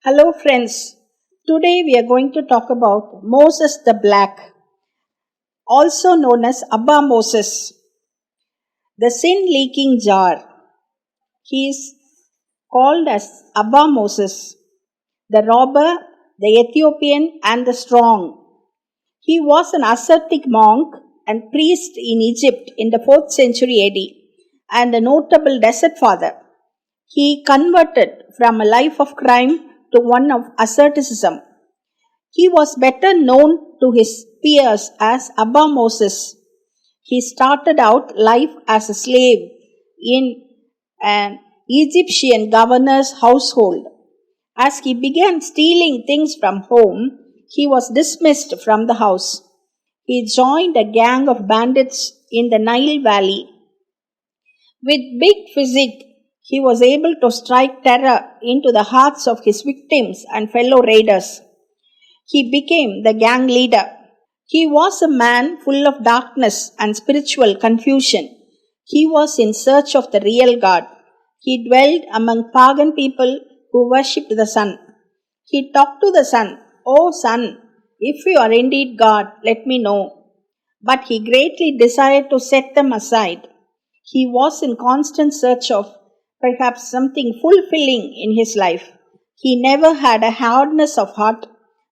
Hello friends, today we are going to talk about Moses the Black, also known as Abba Moses, the sin-leaking jar. He is called as Abba Moses, the robber, the Ethiopian and the strong. He was an ascetic monk and priest in Egypt in the 4th century AD and a notable desert father. He converted from a life of crime to one of asceticism. He was better known to his peers as Abba Moses. He started out life as a slave in an Egyptian governor's household. As he began stealing things from home, he was dismissed from the house. He joined a gang of bandits in the Nile Valley. With big physique, he was able to strike terror into the hearts of his victims and fellow raiders. He became the gang leader. He was a man full of darkness and spiritual confusion. He was in search of the real God. He dwelled among pagan people who worshipped the sun. He talked to the sun, "O sun, if you are indeed God, let me know." But he greatly desired to set them aside. He was in constant search of perhaps something fulfilling in his life. He never had a hardness of heart,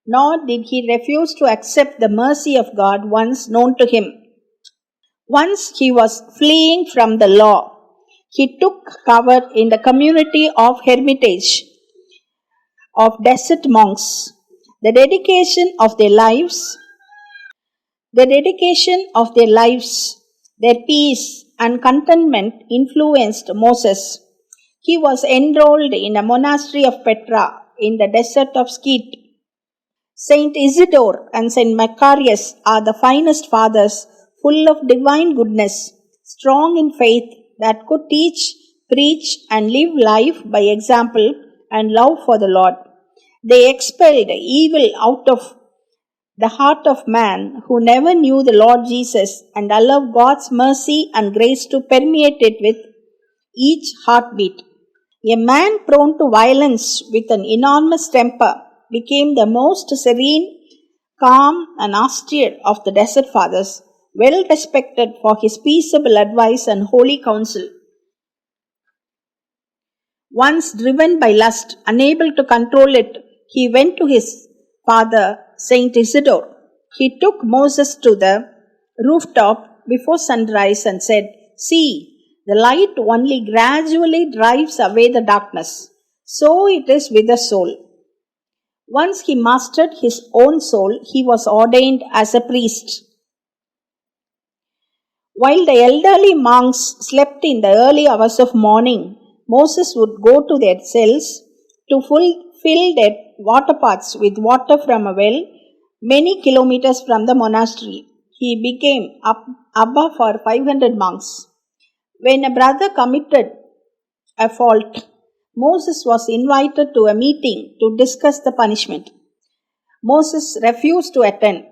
nor did he refuse to accept the mercy of God once known to him. Once he was fleeing from the law. He took cover in the community of hermitage of desert monks. The dedication of their lives, their peace and contentment influenced Moses. He was enrolled in a monastery of Petra in the desert of Crete. Saint Isidore and Saint Macarius are the finest fathers, full of divine goodness, strong in faith that could teach, preach and live life by example and love for the Lord. They expelled evil out of the heart of man who never knew the Lord Jesus and allowed God's mercy and grace to permeate it with each heartbeat. A man prone to violence with an enormous temper became the most serene, calm and austere of the desert fathers, well respected for his peaceable advice and holy counsel. Once driven by lust, unable to control it, he went to his father, Saint Isidore. He took Moses to the rooftop before sunrise and said, "See, the light only gradually drives away the darkness. So it is with the soul." Once he mastered his own soul, he was ordained as a priest. While the elderly monks slept in the early hours of morning, Moses would go to their cells to fill their water pots with water from a well many kilometers from the monastery. He became Abba for 500 monks. When a brother committed a fault, Moses was invited to a meeting to discuss the punishment. Moses refused to attend.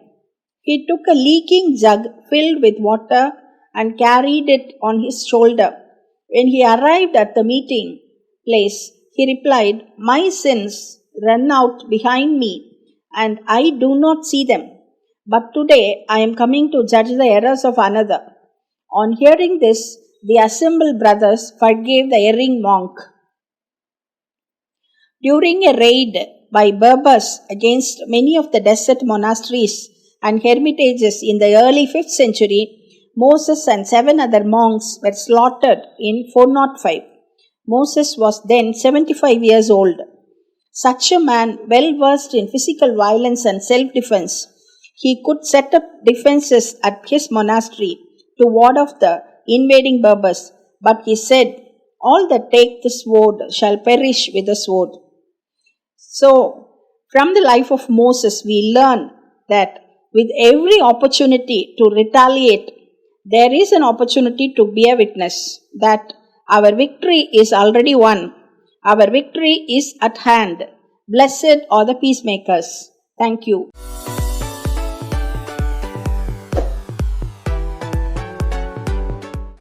He took a leaking jug filled with water and carried it on his shoulder. When he arrived at the meeting place, he replied, "My sins run out behind me and I do not see them. But today I am coming to judge the errors of another." On hearing this, the assembled brothers forgave the erring monk. During a raid by Berbers against many of the desert monasteries and hermitages in the early 5th century, Moses and 7 other monks were slaughtered in 405. Moses was then 75 years old. Such a man, well versed in physical violence and self-defense, he could set up defenses at his monastery to ward off the invading Berbers. But he said, "All that take the sword shall perish with the sword." So, from the life of Moses, we learn that with every opportunity to retaliate, there is an opportunity to bear witness that our victory is already won. Our victory is at hand. Blessed are the peacemakers. Thank you.